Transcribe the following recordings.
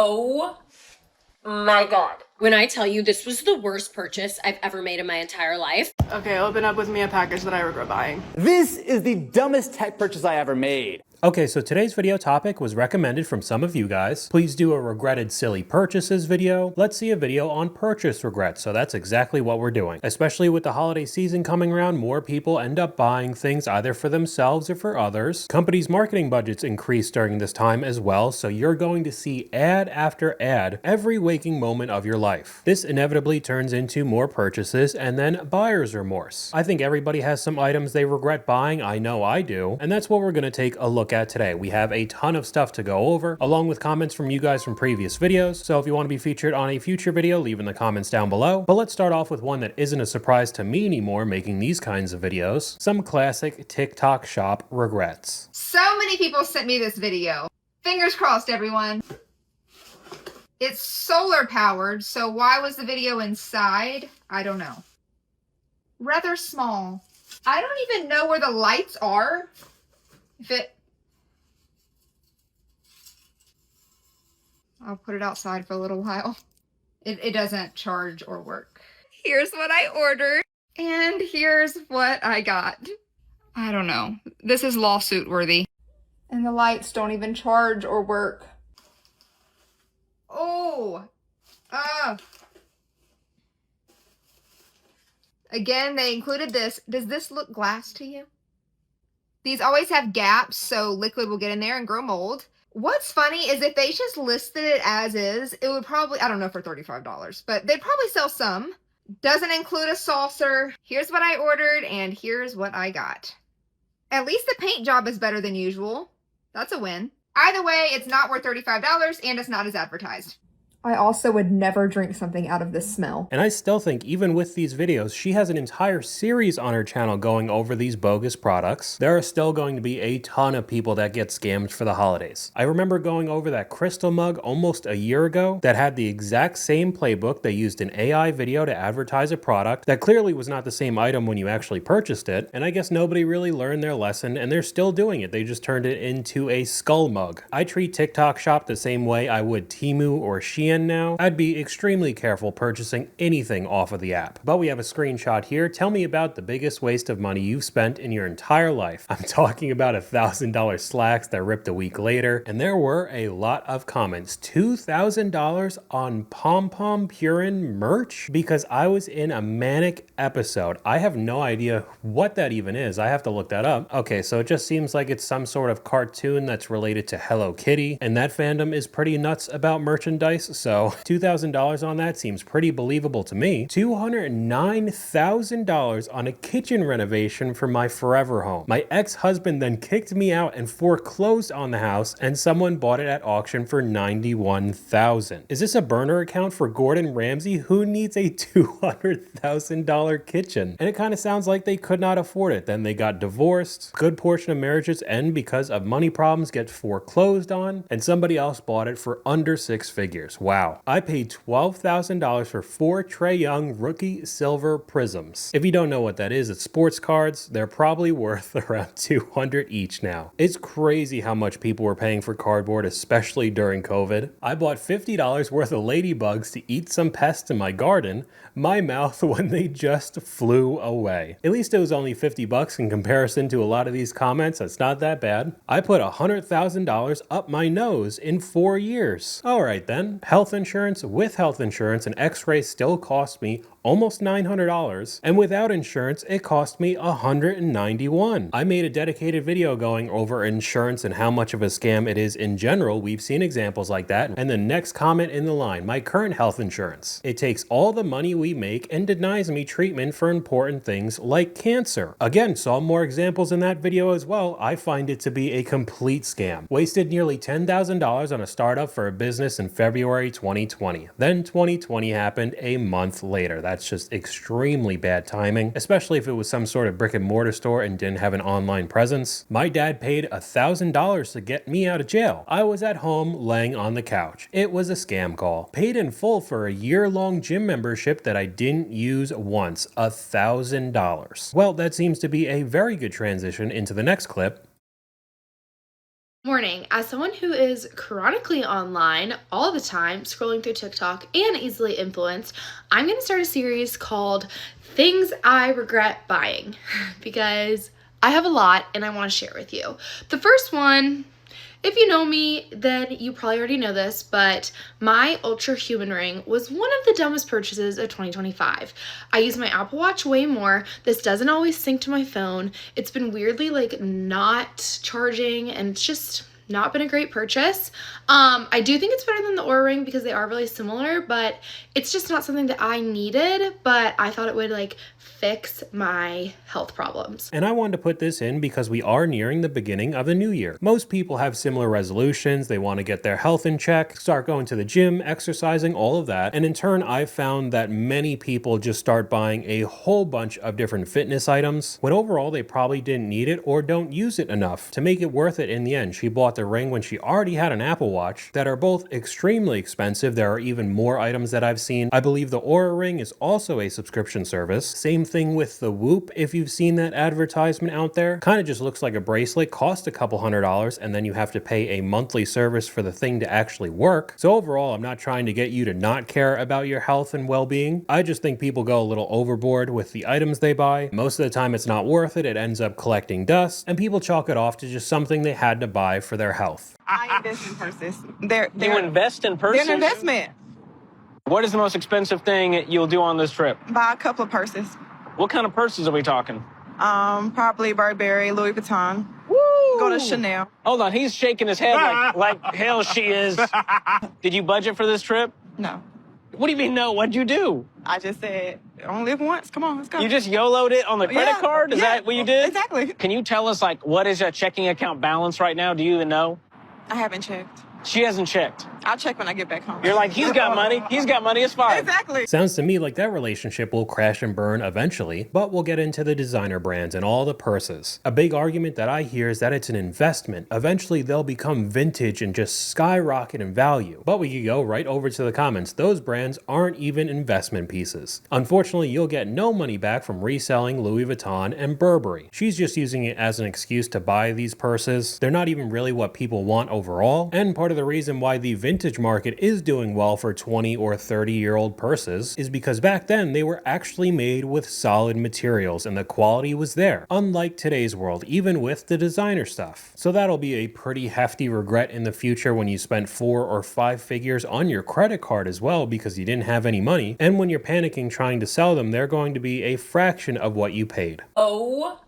Oh my God. When I tell you this was the worst purchase I've ever made in my entire life. Okay, open up with me a package that I regret buying. This is the dumbest tech purchase I ever made. Okay, so today's video topic was recommended from some of you guys. Please do a regretted silly purchases video. Let's see a video on purchase regrets. So that's exactly what we're doing. Especially with the holiday season coming around, more people end up buying things either for themselves or for others. Companies' marketing budgets increase during this time as well, so you're going to see ad after ad every waking moment of your life. This inevitably turns into more purchases and then buyer's remorse. I think everybody has some items they regret buying. I know I do. And that's what we're going to take a look at today. We have a ton of stuff to go over, along with comments from you guys from previous videos. So if you want to be featured on a future video, leave in the comments down below. But let's start off with one that isn't a surprise to me anymore making these kinds of videos. Some classic TikTok shop regrets. So many people sent me this video. Fingers crossed, everyone. It's solar powered, so why was the video inside? I don't know. Rather small. I don't even know where the lights are. I'll put it outside for a little while. It doesn't charge or work. Here's what I ordered. And here's what I got. I don't know. This is lawsuit worthy. And the lights don't even charge or work. Oh! Again, they included this. Does this look glass to you? These always have gaps, so liquid will get in there and grow mold. What's funny is if they just listed it as is, it would probably, I don't know, for $35, but they'd probably sell some. Doesn't include a saucer. Here's what I ordered, and here's what I got. At least the paint job is better than usual. That's a win. Either way, it's not worth $35, and it's not as advertised. I also would never drink something out of this smell. And I still think even with these videos, she has an entire series on her channel going over these bogus products. There are still going to be a ton of people that get scammed for the holidays. I remember going over that crystal mug almost a year ago that had the exact same playbook. They used an AI video to advertise a product that clearly was not the same item when you actually purchased it. And I guess nobody really learned their lesson and they're still doing it. They just turned it into a skull mug. I treat TikTok Shop the same way I would Temu or Shein now. I'd be extremely careful purchasing anything off of the app. But we have a screenshot here. Tell me about the biggest waste of money you've spent in your entire life. I'm talking about $1,000 slacks that ripped a week later, and there were a lot of comments. $2,000 on Pom Pom Purin merch because I was in a manic episode. I have no idea what that even is. I have to look that up. Okay, so it just seems like it's some sort of cartoon that's related to Hello Kitty, and that fandom is pretty nuts about merchandise. So $2,000 on that seems pretty believable to me. $209,000 on a kitchen renovation for my forever home. My ex-husband then kicked me out and foreclosed on the house, and someone bought it at auction for $91,000. Is this a burner account for Gordon Ramsay? Who needs a $200,000 kitchen? And it kind of sounds like they could not afford it. Then they got divorced. A good portion of marriages end because of money problems, get foreclosed on, and somebody else bought it for under six figures. Wow. I paid $12,000 for 4 Trae Young rookie silver prisms. If you don't know what that is, it's sports cards. They're probably worth around $200 each now. It's crazy how much people were paying for cardboard, especially during COVID. I bought $50 worth of ladybugs to eat some pests in my garden, my mouth when they just flew away. At least it was only $50 in comparison to a lot of these comments. That's not that bad. I put $100,000 up my nose in 4 years. All right then. Health insurance, with health insurance, an x-ray still cost me almost $900, and without insurance, it cost me $191. I made a dedicated video going over insurance and how much of a scam it is in general. We've seen examples like that. And the next comment in the line, my current health insurance. It takes all the money we make and denies me treatment for important things like cancer. Again, saw more examples in that video as well. I find it to be a complete scam. Wasted nearly $10,000 on a startup for a business in February 2020. Then 2020 happened a month later. That's just extremely bad timing, especially if it was some sort of brick and mortar store and didn't have an online presence. My dad paid $1,000 to get me out of jail. I was at home laying on the couch. It was a scam call. Paid in full for a year-long gym membership that I didn't use once. $1,000. Well, that seems to be a very good transition into the next clip. Morning. As someone who is chronically online all the time, scrolling through TikTok and easily influenced, I'm going to start a series called Things I Regret Buying because I have a lot and I want to share with you. The first one, if you know me, then you probably already know this, but my Ultra Human Ring was one of the dumbest purchases of 2025. I use my Apple Watch way more. This doesn't always sync to my phone. It's been weirdly not charging, and it's just not been a great purchase. I do think it's better than the Oura Ring because they are really similar, but it's just not something that I needed, but I thought it would fix my health problems. And I wanted to put this in because we are nearing the beginning of the new year. Most people have similar resolutions. They want to get their health in check, start going to the gym, exercising, all of that. And in turn, I've found that many people just start buying a whole bunch of different fitness items when overall they probably didn't need it or don't use it enough to make it worth it in the end. She bought the ring when she already had an Apple Watch that are both extremely expensive. There are even more items that I've seen. I believe the Oura Ring is also a subscription service. Same thing with the Whoop, if you've seen that advertisement out there. Kind of just looks like a bracelet, costs a couple $100s, and then you have to pay a monthly service for the thing to actually work. So overall, I'm not trying to get you to not care about your health and well-being. I just think people go a little overboard with the items they buy. Most of the time it's not worth it. It ends up collecting dust, and people chalk it off to just something they had to buy for their health. I invest in purses. You invest in purses? They're an investment. What is the most expensive thing you'll do on this trip? Buy a couple of purses. What kind of purses are we talking? Probably Burberry, Louis Vuitton. Woo! Go to Chanel. Hold on, he's shaking his head like hell she is. Did you budget for this trip? No. What do you mean no? What'd you do? I just said, only live once. Come on, let's go. You just YOLO'd it on the credit card? Is that what you did? Exactly. Can you tell us what is your checking account balance right now? Do you even know? I haven't checked. She hasn't checked. I'll check when I get back home. You're like, he's got money. He's got money. It's fine. Exactly. Sounds to me like that relationship will crash and burn eventually, but we'll get into the designer brands and all the purses. A big argument that I hear is that it's an investment. Eventually they'll become vintage and just skyrocket in value. But we could go right over to the comments. Those brands aren't even investment pieces. Unfortunately, you'll get no money back from reselling Louis Vuitton and Burberry. She's just using it as an excuse to buy these purses. They're not even really what people want overall, and part of the reason why the vintage market is doing well for 20 or 30-year-old purses is because back then they were actually made with solid materials and the quality was there, unlike today's world, even with the designer stuff. So that'll be a pretty hefty regret in the future when you spent 4 or 5 figures on your credit card as well because you didn't have any money, and when you're panicking trying to sell them, they're going to be a fraction of what you paid. Oh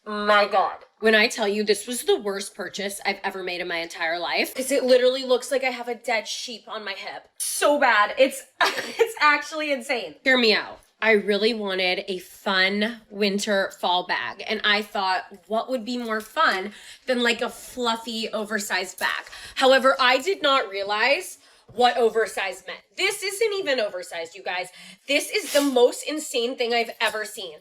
my God. When I tell you this was the worst purchase I've ever made in my entire life, because it literally looks like I have a dead sheep on my hip. So bad. It's actually insane. Hear me out. I really wanted a fun winter fall bag, and I thought, what would be more fun than a fluffy oversized bag? However, I did not realize what oversized meant. This isn't even oversized, you guys. This is the most insane thing I've ever seen.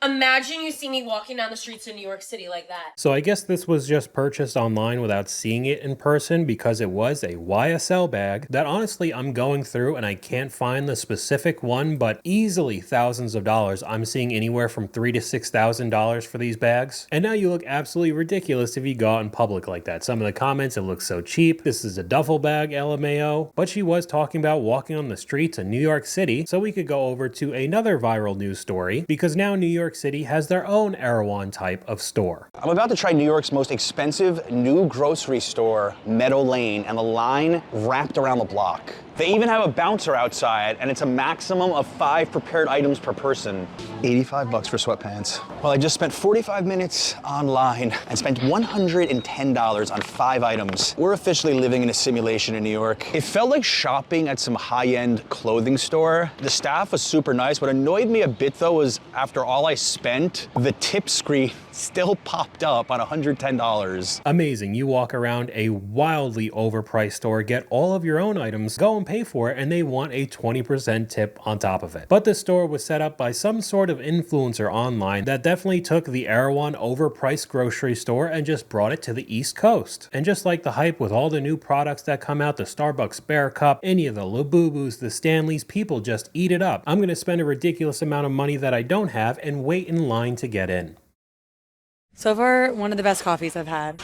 Imagine you see me walking down the streets of New York City like that. So I guess this was just purchased online without seeing it in person because it was a YSL bag that honestly I'm going through and I can't find the specific one, but easily thousands of dollars. I'm seeing anywhere from $3,000 to $6,000 for these bags. And now you look absolutely ridiculous if you go out in public like that. Some of the comments, it looks so cheap. This is a duffel bag, LMAO. But she was talking about walking on the streets of New York City. So we could go over to another viral news story because now New York City has their own Erewhon type of store. I'm about to try New York's most expensive new grocery store, Meadow Lane, and the line wrapped around the block. They even have a bouncer outside, and it's a maximum of 5 prepared items per person. $85 for sweatpants. Well, I just spent 45 minutes online and spent $110 on 5 items. We're officially living in a simulation in New York. It felt like shopping at some high-end clothing store. The staff was super nice. What annoyed me a bit, though, was after all I spent, the tip screen still popped up on $110. Amazing. You walk around a wildly overpriced store, get all of your own items, go and pay for it, and they want a 20% tip on top of it. But the store was set up by some sort of influencer online that definitely took the Erewhon overpriced grocery store and just brought it to the East Coast. And just like the hype with all the new products that come out, the Starbucks Bear Cup, any of the Labubus, the Stanleys, people just eat it up. I'm going to spend a ridiculous amount of money that I don't have and wait in line to get in. So far, one of the best coffees I've had.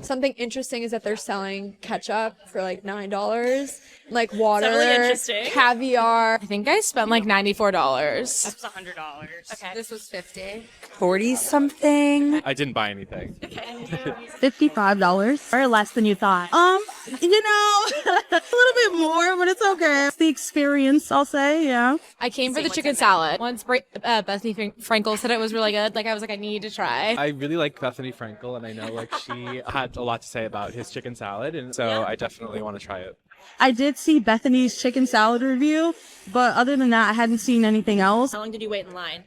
Something interesting is that they're selling ketchup for like $9, like water, really interesting. caviar. I think I spent like $94. That was $100. Okay. This was 50. 40 something. I didn't buy anything. $55 or less than you thought. You know, a little bit more, but it's okay. It's the experience, I'll say, yeah. I came for the chicken salad. Once Bethany Frankel said it was really good, like I was like, I need to try. I really like Bethany Frankel, and I know like she had a lot to say about his chicken salad, and so I definitely want to try it. I did see Bethany's chicken salad review, but other than that, I hadn't seen anything else. How long did you wait in line?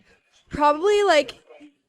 Probably like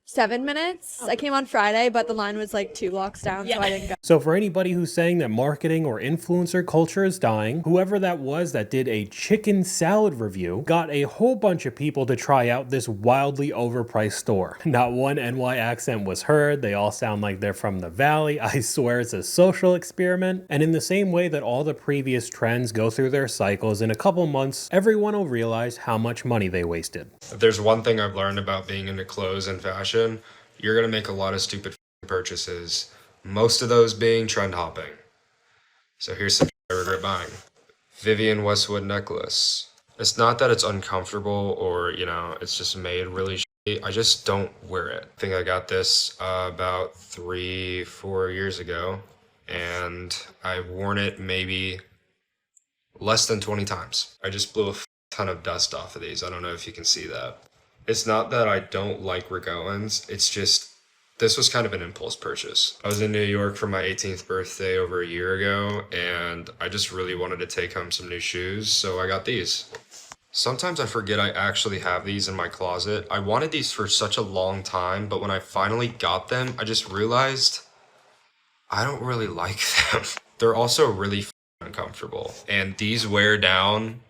7 minutes. I came on Friday, but the line was like 2 blocks down, so I didn't go. So for anybody who's saying that marketing or influencer culture is dying, whoever that was that did a chicken salad review got a whole bunch of people to try out this wildly overpriced store. Not one NY accent was heard. They all sound like they're from the Valley. I swear it's a social experiment. And in the same way that all the previous trends go through their cycles, in a couple months, everyone will realize how much money they wasted. If there's one thing I've learned about being into clothes and fashion, you're going to make a lot of stupid purchases, most of those being trend hopping. So here's some I regret buying. Vivienne Westwood necklace. It's not that it's uncomfortable or, you know, it's just made really shitty. I just don't wear it. I think I got this about 3-4 years ago, and I've worn it maybe less than 20 times. I just blew a ton of dust off of these. I don't know if you can see that. It's not that I don't like Rick Owens, it's just, this was kind of an impulse purchase. I was in New York for my 18th birthday over a year ago, and I just really wanted to take home some new shoes, so I got these. Sometimes I forget I actually have these in my closet. I wanted these for such a long time, but when I finally got them, I just realized I don't really like them. They're also really uncomfortable, and these wear down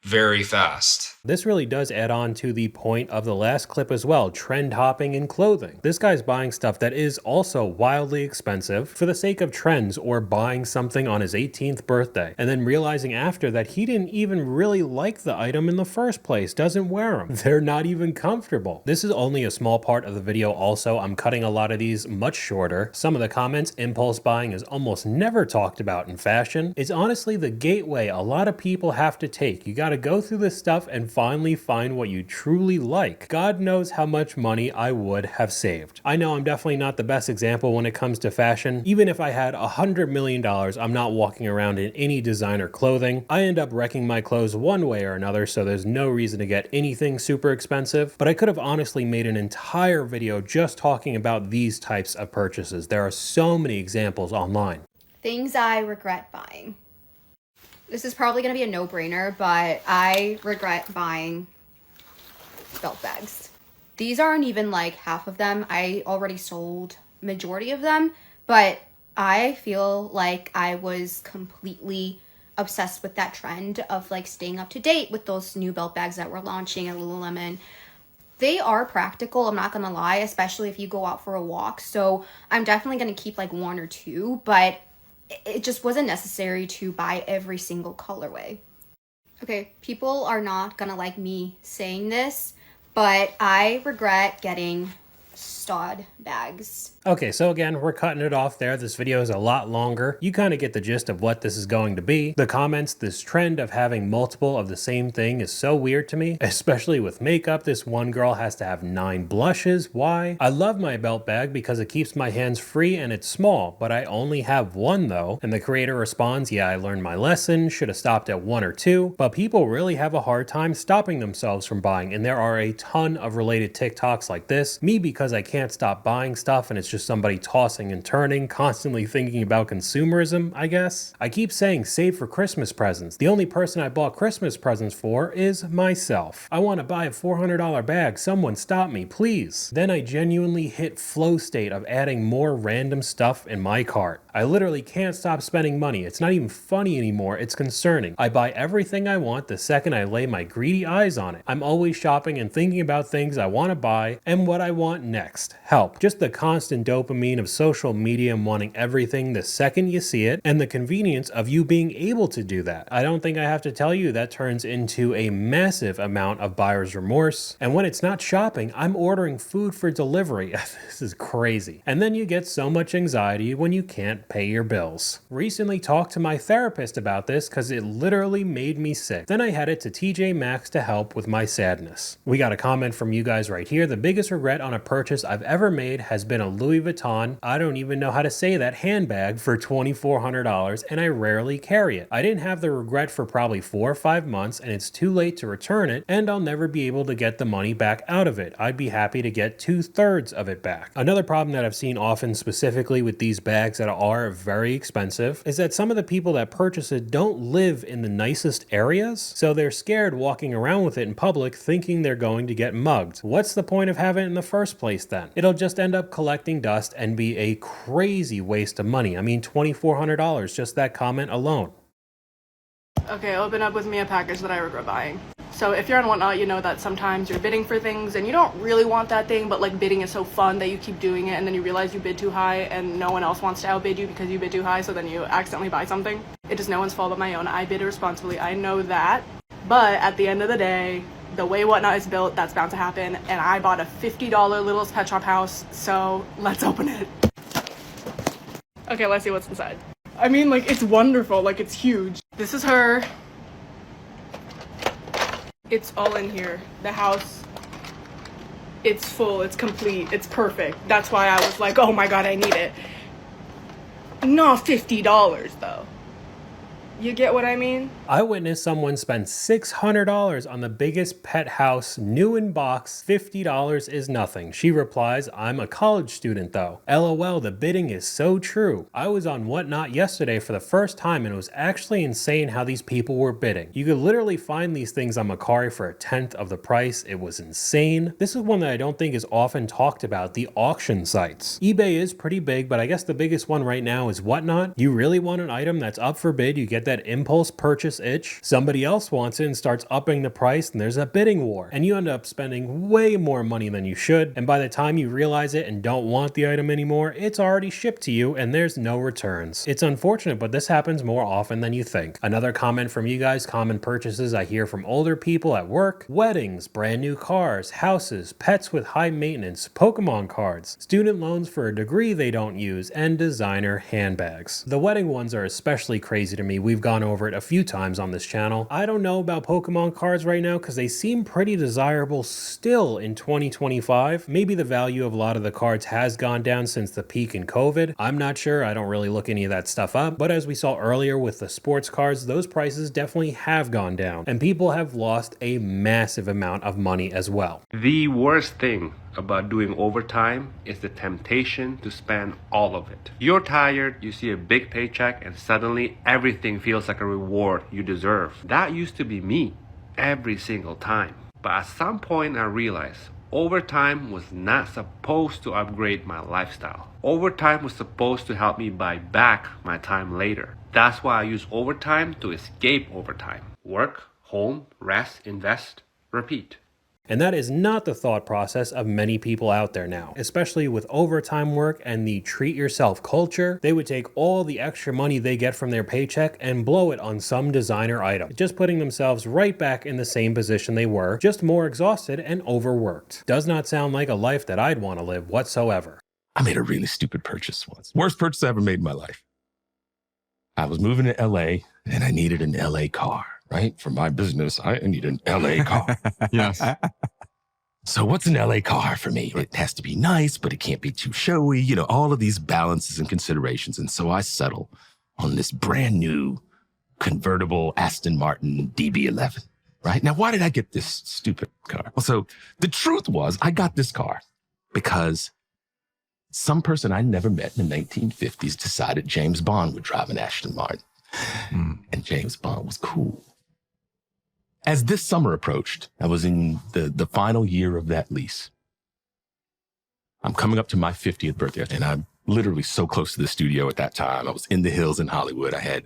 very fast. This really does add on to the point of the last clip as well, trend hopping in clothing. This guy's buying stuff that is also wildly expensive for the sake of trends or buying something on his 18th birthday and then realizing after that he didn't even really like the item in the first place, doesn't wear them. They're not even comfortable. This is only a small part of the video also. I'm cutting a lot of these much shorter. Some of the comments, impulse buying is almost never talked about in fashion. It's honestly the gateway a lot of people have to take. You gotta go through this stuff and finally find what you truly like. God knows how much money I would have saved. I know I'm definitely not the best example when it comes to fashion. Even if I had $100 million, I'm not walking around in any designer clothing. I end up wrecking my clothes one way or another, so there's no reason to get anything super expensive. But I could have honestly made an entire video just talking about these types of purchases. There are so many examples online. Things I regret buying. This is probably going to be a no-brainer, but I regret buying belt bags. These aren't even like half of them. I already sold majority of them, but I feel like I was completely obsessed with that trend of like staying up to date with those new belt bags that were launching at Lululemon. They are practical, I'm not gonna lie, especially if you go out for a walk. So I'm definitely gonna keep like 1 or 2, but it just wasn't necessary to buy every single colorway. Okay, people are not gonna like me saying this, but I regret getting stud bags. Okay, so again, we're cutting it off there. This video is a lot longer. You kind of get the gist of what this is going to be. The comments, this trend of having multiple of the same thing is so weird to me, especially with makeup. This one girl has to have 9 blushes. Why? I love my belt bag because it keeps my hands free and it's small, but I only have 1 though. And the creator responds, yeah, I learned my lesson, should have stopped at 1 or 2, but people really have a hard time stopping themselves from buying. And there are a ton of related TikToks like this. Me, because I can't stop buying stuff and it's just somebody tossing and turning, constantly thinking about consumerism, I guess. I keep saying save for Christmas presents. The only person I bought Christmas presents for is myself. I want to buy a $400 bag. Someone stop me, please. Then I genuinely hit flow state of adding more random stuff in my cart. I literally can't stop spending money. It's not even funny anymore. It's concerning. I buy everything I want the second I lay my greedy eyes on it. I'm always shopping and thinking about things I want to buy and what I want next? Help. Just the constant dopamine of social media and wanting everything the second you see it, and the convenience of you being able to do that. I don't think I have to tell you that turns into a massive amount of buyer's remorse. And when it's not shopping, I'm ordering food for delivery. This is crazy. And then you get so much anxiety when you can't pay your bills. Recently talked to my therapist about this because it literally made me sick. Then I headed to TJ Maxx to help with my sadness. We got a comment from you guys right here. The biggest regret on a purchase I've ever made has been a Louis Vuitton, I don't even know how to say that, handbag for $2,400, and I rarely carry it. I didn't have the regret for probably 4 or 5 months, and it's too late to return it, and I'll never be able to get the money back out of it. I'd be happy to get 2/3 of it back. Another problem that I've seen often, specifically with these bags that are very expensive, is that some of the people that purchase it don't live in the nicest areas, so they're scared walking around with it in public thinking they're going to get mugged. What's the point of having it in the first place then? It'll just end up collecting dust and be a crazy waste of money. I mean, $2,400, just that comment alone. Okay, open up with me a package that I regret buying. So if you're on Whatnot, you know that sometimes you're bidding for things and you don't really want that thing, but like bidding is so fun that you keep doing it, and then you realize you bid too high and no one else wants to outbid you because you bid too high, so then you accidentally buy something. It is no one's fault but my own. I bid irresponsibly, I know that. But at the end of the day, the way Whatnot is built, that's bound to happen. And I bought a $50 Littlest Pet Shop house, so let's open it. Okay, let's see what's inside. I mean, like, it's wonderful, like, it's huge. This is her. It's all in here. The house, it's full, it's complete, it's perfect. That's why I was like, oh my god, I need it. Not $50 though. You get what I mean? I witnessed someone spend $600 on the biggest pet house, new in box. $50 is nothing. She replies, I'm a college student though. LOL, the bidding is so true. I was on Whatnot yesterday for the first time and it was actually insane how these people were bidding. You could literally find these things on Mercari for 1/10 of the price. It was insane. This is one that I don't think is often talked about, the auction sites. eBay is pretty big, but I guess the biggest one right now is Whatnot. You really want an item that's up for bid, you get that impulse purchase itch. Somebody else wants it and starts upping the price, and there's a bidding war. And you end up spending way more money than you should. And by the time you realize it and don't want the item anymore, it's already shipped to you and there's no returns. It's unfortunate, but this happens more often than you think. Another comment from you guys, common purchases I hear from older people at work: weddings, brand new cars, houses, pets with high maintenance, Pokemon cards, student loans for a degree they don't use, and designer handbags. The wedding ones are especially crazy to me. We've gone over it a few times on this channel. I don't know about Pokemon cards right now because they seem pretty desirable still in 2025. Maybe the value of a lot of the cards has gone down since the peak in COVID. I'm not sure. I don't really look any of that stuff up. But as we saw earlier with the sports cards, those prices definitely have gone down. And people have lost a massive amount of money as well. The worst thing about doing overtime is the temptation to spend all of it. You're tired, you see a big paycheck, and suddenly everything feels like a reward you deserve. That used to be me every single time. But at some point I realized overtime was not supposed to upgrade my lifestyle. Overtime was supposed to help me buy back my time later. That's why I use overtime to escape overtime. Work, home, rest, invest, repeat. And that is not the thought process of many people out there now, especially with overtime work and the treat yourself culture. They would take all the extra money they get from their paycheck and blow it on some designer item, just putting themselves right back in the same position they were, just more exhausted and overworked. Does not sound like a life that I'd want to live whatsoever. I made a really stupid purchase once. Worst purchase I ever made in my life. I was moving to LA and I needed an LA car. Right? For my business, I need an LA car. Yes. So what's an LA car for me? It has to be nice, but it can't be too showy. You know, all of these balances and considerations. And so I settle on this brand new convertible Aston Martin DB11. Right? Now, why did I get this stupid car? Well, so the truth was I got this car because some person I never met in the 1950s decided James Bond would drive an Aston Martin. And James Bond was cool. As this summer approached, I was in the final year of that lease. I'm coming up to my 50th birthday, and I'm literally so close to the studio at that time. I was in the hills in Hollywood. I had,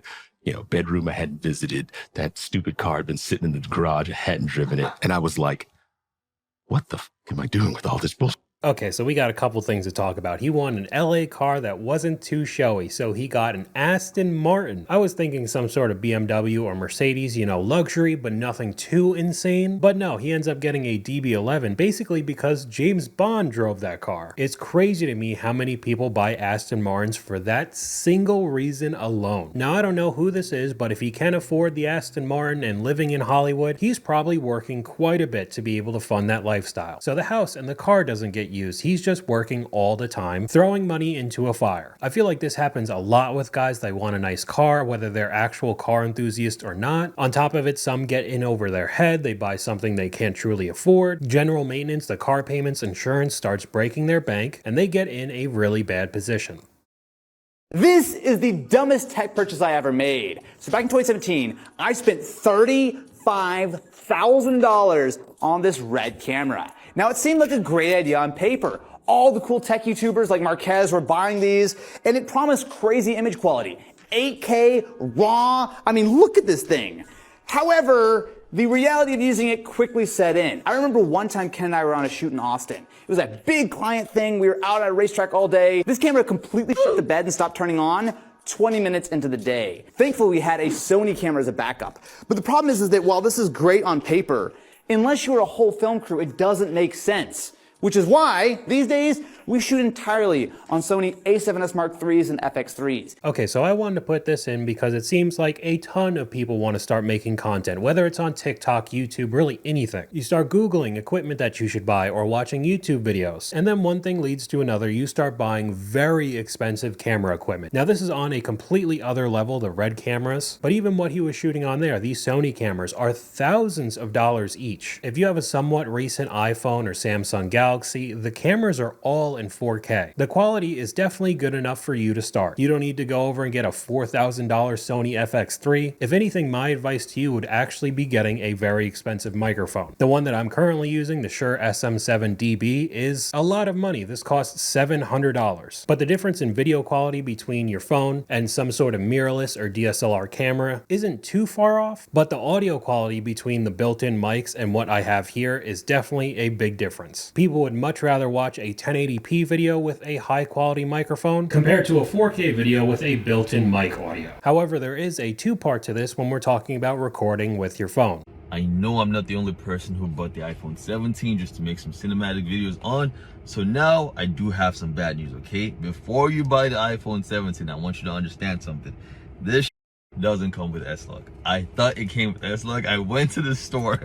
bedroom I hadn't visited. That stupid car had been sitting in the garage. I hadn't driven it. And I was like, what the f am I doing with all this bullshit? Okay, so we got a couple things to talk about. He won an LA car that wasn't too showy, so he got an Aston Martin. I was thinking some sort of BMW or Mercedes, you know, luxury, but nothing too insane. But no, he ends up getting a DB11, basically because James Bond drove that car. It's crazy to me how many people buy Aston Martins for that single reason alone. Now, I don't know who this is, but if he can afford the Aston Martin and living in Hollywood, he's probably working quite a bit to be able to fund that lifestyle. So the house and the car doesn't get used. He's just working all the time, throwing money into a fire. I feel like this happens a lot with guys that want a nice car, whether they're actual car enthusiasts or not. On top of it, some get in over their head. They buy something they can't truly afford. General maintenance, the car payments, insurance starts breaking their bank, and they get in a really bad position. This is the dumbest tech purchase I ever made. So back in 2017, I spent $35,000 on this Red camera. Now, it seemed like a great idea on paper. All the cool tech YouTubers like Marquez were buying these, and it promised crazy image quality. 8K, RAW, I mean, look at this thing. However, the reality of using it quickly set in. I remember one time Ken and I were on a shoot in Austin. It was that big client thing. We were out at a racetrack all day. This camera completely shut the bed and stopped turning on 20 minutes into the day. Thankfully, we had a Sony camera as a backup. But the problem is that while this is great on paper, unless you're a whole film crew, it doesn't make sense. Which is why, these days, we shoot entirely on Sony A7S Mark IIIs and FX3s. Okay, so I wanted to put this in because it seems like a ton of people want to start making content, whether it's on TikTok, YouTube, really anything. You start Googling equipment that you should buy or watching YouTube videos, and then one thing leads to another. You start buying very expensive camera equipment. Now, this is on a completely other level, the Red cameras, but even what he was shooting on there, these Sony cameras are thousands of dollars each. If you have a somewhat recent iPhone or Samsung Galaxy, the cameras are all in 4K. The quality is definitely good enough for you to start. You don't need to go over and get a $4,000 Sony FX3. If anything, my advice to you would actually be getting a very expensive microphone. The one that I'm currently using, the Shure SM7DB, is a lot of money. This costs $700. But the difference in video quality between your phone and some sort of mirrorless or DSLR camera isn't too far off, but the audio quality between the built-in mics and what I have here is definitely a big difference. People would much rather watch a 1080p video with a high quality microphone compared to a 4K video with a built-in mic audio. However, there is a two-part to this when we're talking about recording with your phone. I know I'm not the only person who bought the iPhone 17 just to make some cinematic videos on, so now I do have some bad news, okay? Before you buy the iPhone 17, I want you to understand something. This doesn't come with S-Log. I thought it came with S-Log. I went to the store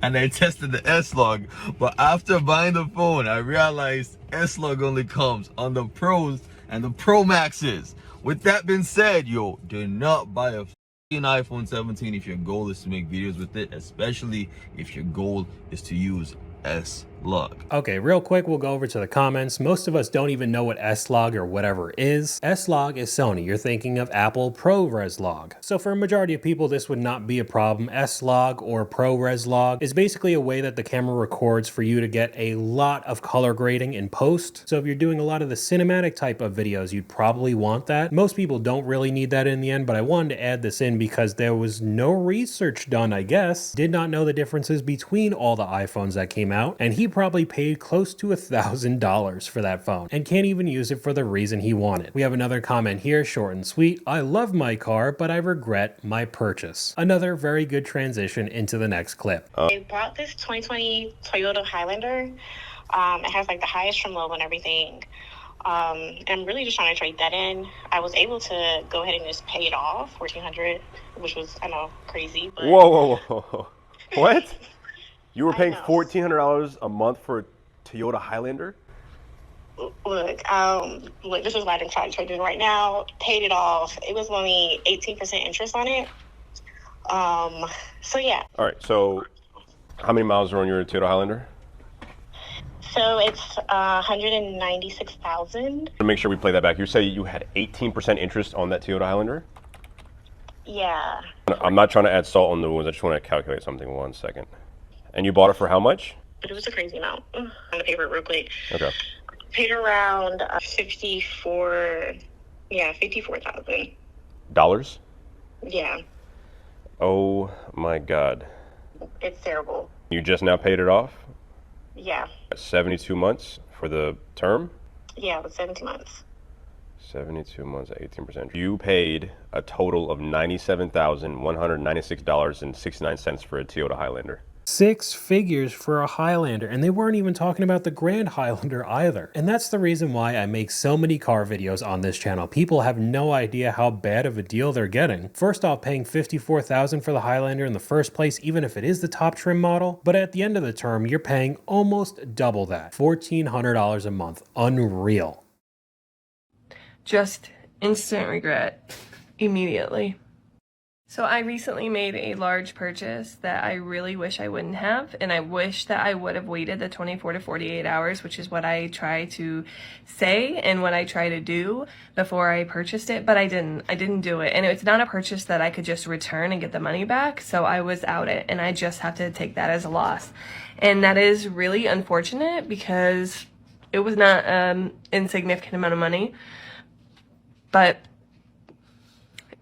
and I tested the S-Log, but after buying the phone, I realized S-Log only comes on the Pros and the Pro Maxes. With that being said, yo, do not buy a iPhone 17 if your goal is to make videos with it, especially if your goal is to use S-Log. Okay, real quick, we'll go over to the comments. Most of us don't even know what S-Log or whatever is. S-Log is Sony. You're thinking of Apple ProRes Log. So for a majority of people, this would not be a problem. S-Log or ProRes Log is basically a way that the camera records for you to get a lot of color grading in post. So if you're doing a lot of the cinematic type of videos, you'd probably want that. Most people don't really need that in the end, but I wanted to add this in because there was no research done, I guess. Did not know the differences between all the iPhones that came out, and he probably paid close to $1,000 for that phone and can't even use it for the reason he wanted. We have another comment here, short and sweet. I love my car, but I regret my purchase. Another very good transition into the next clip. I bought this 2020 Toyota Highlander. It has like the highest trim level and everything. And I'm really just trying to trade that in. I was able to go ahead and just pay it off, $1,400, which was, I know, crazy. But... Whoa. What? You were paying $1,400 a month for a Toyota Highlander? Look, this is why I'm trying to trade in right now. Paid it off. It was only 18% interest on it. So yeah. All right, so how many miles are on your Toyota Highlander? So it's 196,000. To make sure we play that back, you say you had 18% interest on that Toyota Highlander? Yeah. I'm not trying to add salt on the wounds. I just want to calculate something. 1 second. And you bought it for how much? But it was a crazy amount. I'm gonna pay for it real quick. Okay. Paid around 54,000. Dollars? Yeah. Oh my God. It's terrible. You just now paid it off? Yeah. 72 months For the term? Yeah, it was 17 months. 72 months at 18%. You paid a total of $97,196.69 for a Toyota Highlander. 6 figures for a Highlander, and they weren't even talking about the Grand Highlander either. And that's the reason why I make so many car videos on this channel. People have no idea how bad of a deal they're getting. First off, paying $54,000 for the Highlander in the first place, even if it is the top trim model, but at the end of the term, you're paying almost double that, $1,400 a month. Unreal. Just instant regret immediately. So I recently made a large purchase that I really wish I wouldn't have, and I wish that I would have waited the 24 to 48 hours, which is what I try to say and what I try to do before I purchased it, but I didn't do it. And it's not a purchase that I could just return and get the money back, so I was out it, and I just have to take that as a loss. And that is really unfortunate because it was not an insignificant amount of money, but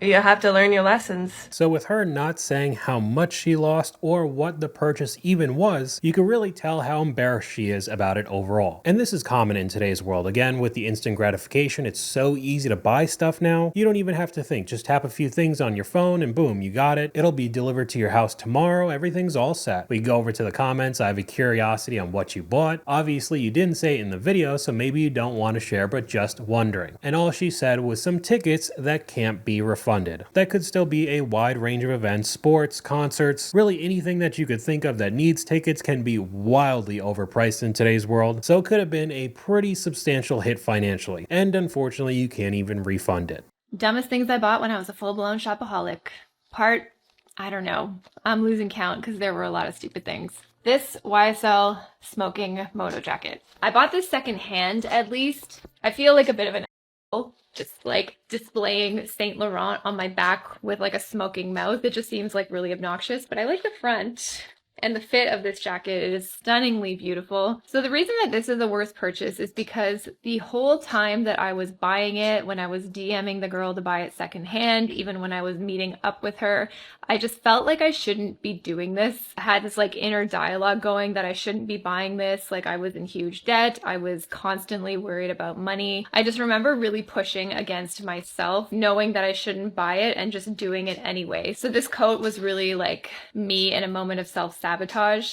you have to learn your lessons. So with her not saying how much she lost or what the purchase even was, you can really tell how embarrassed she is about it overall. And this is common in today's world. Again, with the instant gratification, it's so easy to buy stuff now. You don't even have to think. Just tap a few things on your phone and boom, you got it. It'll be delivered to your house tomorrow. Everything's all set. We go over to the comments. I have a curiosity on what you bought. Obviously, you didn't say it in the video, so maybe you don't want to share, but just wondering. And all she said was some tickets that can't be refunded. That could still be a wide range of events, sports, concerts, really anything that you could think of that needs tickets can be wildly overpriced in today's world, so it could have been a pretty substantial hit financially, and unfortunately you can't even refund it. Dumbest things I bought when I was a full-blown shopaholic. Part, I don't know. I'm losing count because there were a lot of stupid things. This YSL smoking moto jacket. I bought this secondhand at least. I feel like a bit of an asshole, just like displaying Saint Laurent on my back with like a smoking mouth. It just seems like really obnoxious, but I like the front. And the fit of this jacket is stunningly beautiful. So the reason that this is the worst purchase is because the whole time that I was buying it, when I was DMing the girl to buy it secondhand, even when I was meeting up with her, I just felt like I shouldn't be doing this. I had this like inner dialogue going that I shouldn't be buying this. Like I was in huge debt. I was constantly worried about money. I just remember really pushing against myself, knowing that I shouldn't buy it and just doing it anyway. So this coat was really like me in a moment of self-sabotage.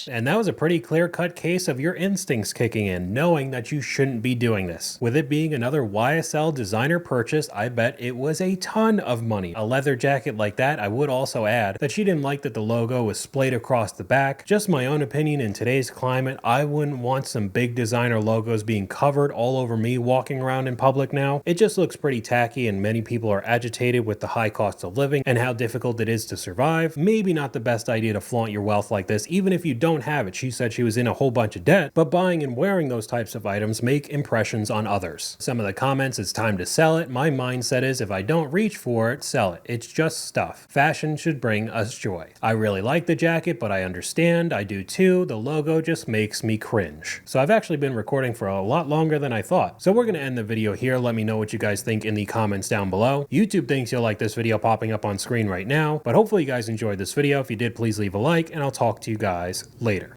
And that was a pretty clear-cut case of your instincts kicking in, knowing that you shouldn't be doing this. With it being another YSL designer purchase, I bet it was a ton of money. A leather jacket like that. I would also add that she didn't like that the logo was splayed across the back. Just my own opinion, in today's climate, I wouldn't want some big designer logos being covered all over me walking around in public now. It just looks pretty tacky, and many people are agitated with the high cost of living and how difficult it is to survive. Maybe not the best idea to flaunt your wealth like this, even if you don't have it. She said she was in a whole bunch of debt, but buying and wearing those types of items make impressions on others. Some of the comments, it's time to sell it. My mindset is if I don't reach for it, sell it. It's just stuff. Fashion should bring us joy. I really like the jacket, but I understand. I do too. The logo just makes me cringe. So I've actually been recording for a lot longer than I thought. So we're going to end the video here. Let me know what you guys think in the comments down below. YouTube thinks you'll like this video popping up on screen right now, but hopefully you guys enjoyed this video. If you did, please leave a like, and I'll talk to you guys later.